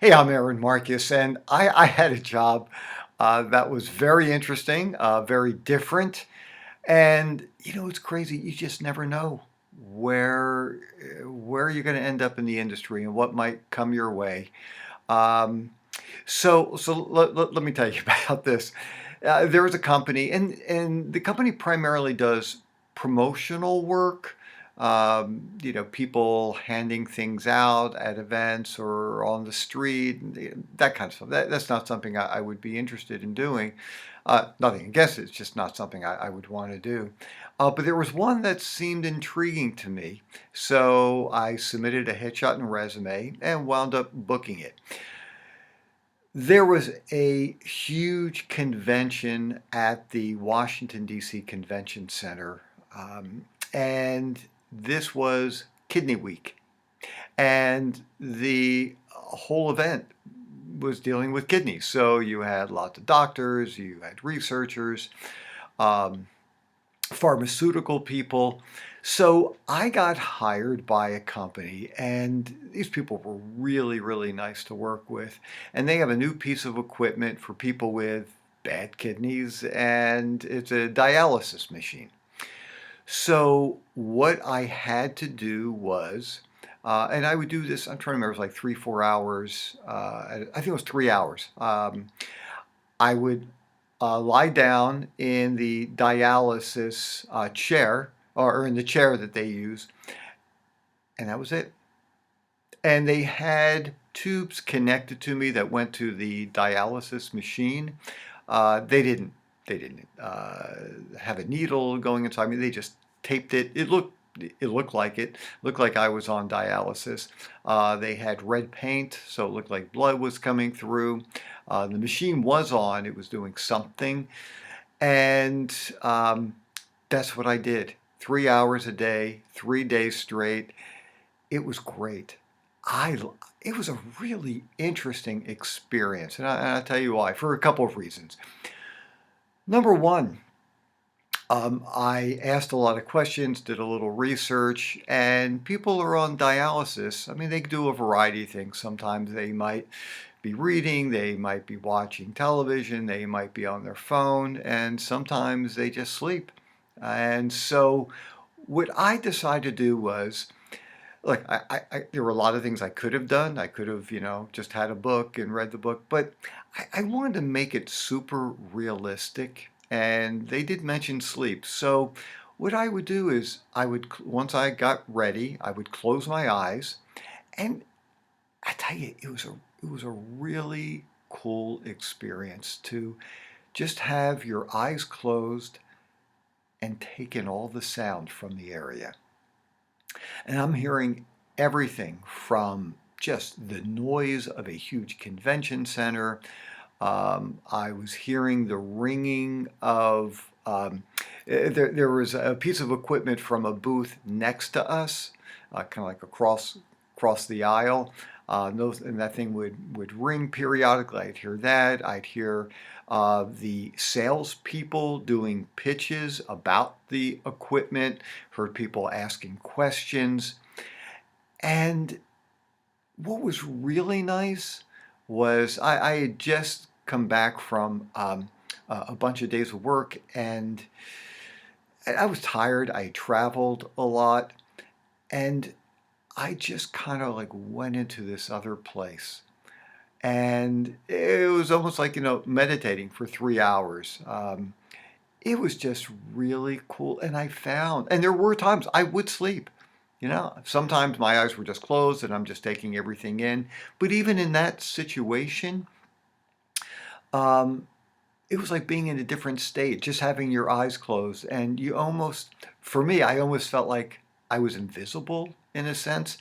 Hey, I'm Aaron Marcus, and I had a job that was very interesting, very different. And it's crazy. You just never know where where you're going to end up in the industry and what might come your way. Um, so let me tell you about this. There was a company, and the company primarily does promotional work. People handing things out at events or on the street, that kind of stuff. That's not something I would be interested in doing. Nothing against it, it's just not something I would want to do. But there was one that seemed intriguing to me, so I submitted a headshot and resume and wound up booking it. There was a huge convention at the Washington, D.C. Convention Center, and this was Kidney Week. And the whole event was dealing with kidneys. So you had lots of doctors, you had researchers, um, pharmaceutical people. So I got hired by a company, and these people were really, really nice to work with. And they have a new piece of equipment for people with bad kidneys, and it's a dialysis machine. So what I had to do was, and I would do this, I'm trying to remember, it was like 3, 4 hours. I think it was 3 hours. I would lie down in the dialysis chair or in the chair that they use, and that was it. And they had tubes connected to me that went to the dialysis machine. They didn't have a needle going inside me. They just taped it. It looked like it looked like I was on dialysis. They had red paint, so it looked like blood was coming through. The machine was on. It was doing something, and that's what I did. 3 hours a day, 3 days straight. It was great. I it was a really interesting experience, and I'll tell you why. For a couple of reasons. Number one, I asked a lot of questions, did a little research, and people are on dialysis. I mean, they do a variety of things. Sometimes they might be reading, they might be watching television, they might be on their phone, and sometimes they just sleep. And so, what I decided to do was, look, there were a lot of things I could have done. I could have, just had a book and read the book, but I wanted to make it super realistic. And they did mention sleep. So what I would do is once I got ready, I would close my eyes. And I tell you, it was a really cool experience to just have your eyes closed and take in all the sound from the area. And I'm hearing everything from just the noise of a huge convention center. I was hearing the ringing of, there was a piece of equipment from a booth next to us, kind of like across the aisle. And that thing would ring periodically. I'd hear that. I'd hear the salespeople doing pitches about the equipment, heard people asking questions. And what was really nice was I had just come back from a bunch of days of work, and I was tired. I had traveled a lot, and I just kind of like went into this other place. And it was almost like, meditating for 3 hours. It was just really cool. And there were times I would sleep. Sometimes my eyes were just closed and I'm just taking everything in. But even in that situation, um, it was like being in a different state, just having your eyes closed. And for me, I almost felt like I was invisible in a sense.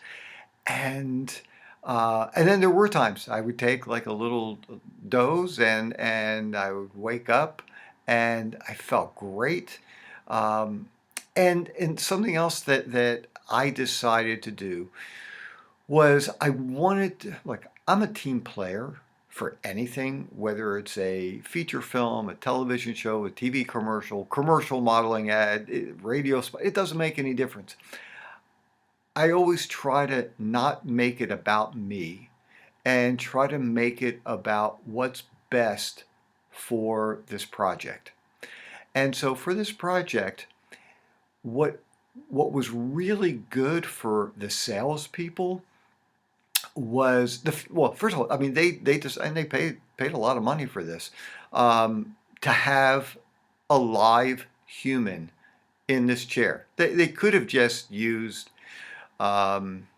And then there were times I would take like a little doze, and I would wake up and I felt great. Um, and something else that I decided to do was I wanted to, like, I'm a team player for anything, whether it's a feature film, a television show, a TV commercial, commercial modeling ad, radio spot. It doesn't make any difference. I always try to not make it about me and try to make it about what's best for this project. And so for this project, what what was really good for the salespeople was well, first of all, I mean they just and they paid a lot of money for this, to have a live human in this chair. They could have just used um,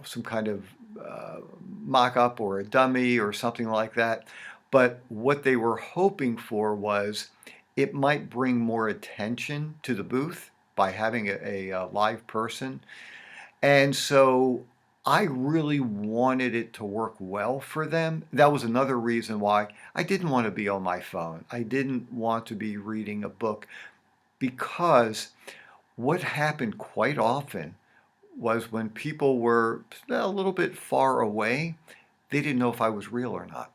some kind of uh, mock-up or a dummy or something like that. But what they were hoping for was it might bring more attention to the booth by having a live person. And so I really wanted it to work well for them. That was another reason why I didn't want to be on my phone. I didn't want to be reading a book because what happened quite often was when people were a little bit far away, they didn't know if I was real or not.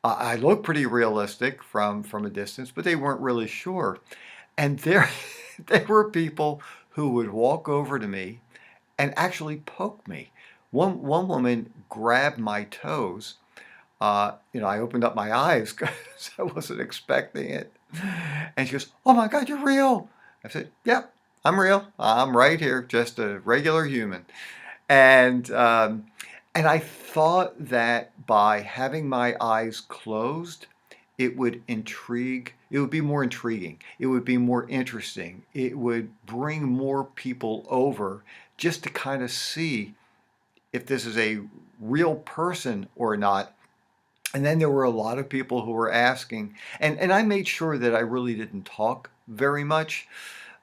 I looked pretty realistic from a distance, but they weren't really sure. And there, there were people who would walk over to me and actually poke me. One woman grabbed my toes. I opened up my eyes because I wasn't expecting it. And she goes, "Oh my God, you're real." I said, "Yep, I'm real. I'm right here, just a regular human." And and I thought that by having my eyes closed, it would intrigue. It would be more intriguing. It would be more interesting. It would bring more people over just to kind of see if this is a real person or not. And then there were a lot of people who were asking, and I made sure that I really didn't talk very much.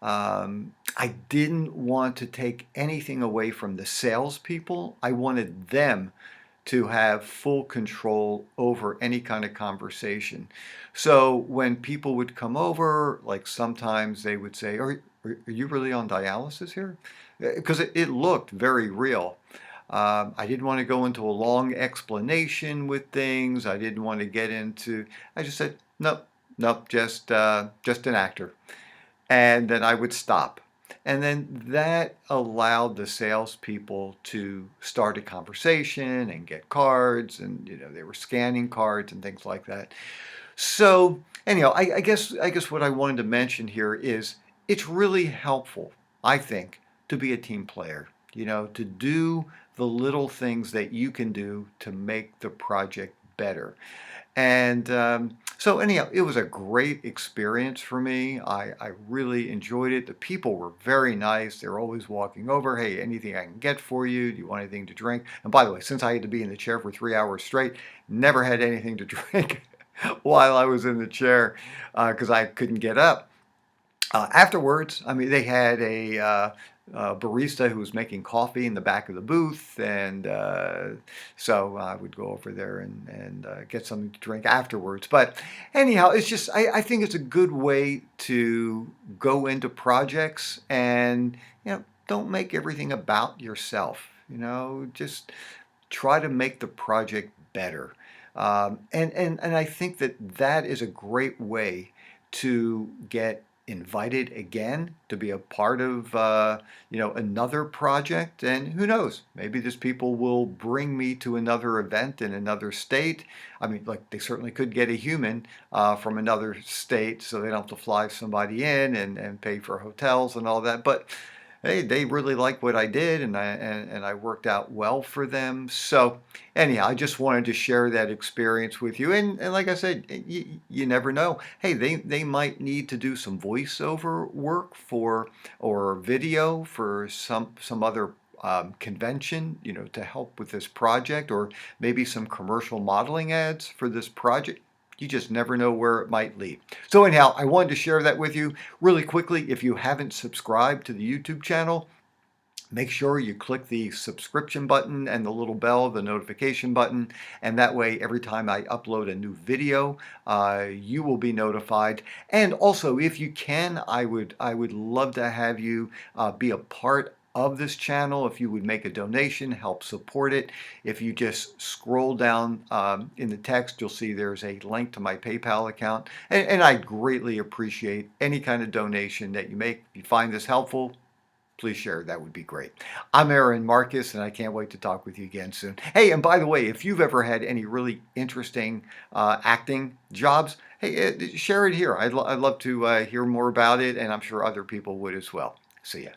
I didn't want to take anything away from the salespeople. I wanted them to have full control over any kind of conversation. So when people would come over, like sometimes they would say, are you really on dialysis here? Because it looked very real. I didn't want to go into a long explanation with things. I didn't want to get into, I just said, nope, nope, just an actor. And then I would stop. And then that allowed the salespeople to start a conversation and get cards, and they were scanning cards and things like that. So anyhow, I guess what I wanted to mention here is it's really helpful, I think, to be a team player. To do the little things that you can do to make the project better. And so anyhow, it was a great experience for me. I really enjoyed it. The people were very nice. They're always walking over. Hey, anything I can get for you? Do you want anything to drink? And by the way, since I had to be in the chair for 3 hours straight, never had anything to drink while I was in the chair because I couldn't get up. Afterwards, I mean, they had a barista who was making coffee in the back of the booth, and so I would go over there and get something to drink afterwards. But anyhow, it's just I think it's a good way to go into projects and don't make everything about yourself. Just try to make the project better. And I think that is a great way to get invited again to be a part of another project. And who knows, maybe these people will bring me to another event in another state. I mean, like, they certainly could get a human from another state, so they don't have to fly somebody in and pay for hotels and all that. But hey, they really liked what I did, and I worked out well for them. So anyhow, I just wanted to share that experience with you. And like I said, you never know. Hey, they might need to do some voiceover work or video for some other convention, to help with this project, or maybe some commercial modeling ads for this project. You just never know where it might lead. So anyhow, I wanted to share that with you really quickly. If you haven't subscribed to the YouTube channel, make sure you click the subscription button and the little bell, the notification button, and that way every time I upload a new video, you will be notified. And also, if you can, I would love to have you be a part of this channel. If you would make a donation, help support it. If you just scroll down in the text, you'll see there's a link to my PayPal account, and I greatly appreciate any kind of donation that you make. If you find this helpful, please share. That would be great. I'm Aaron Marcus, and I can't wait to talk with you again soon. Hey, and by the way, if you've ever had any really interesting acting jobs, hey, share it here. I'd love to hear more about it, and I'm sure other people would as well. See ya.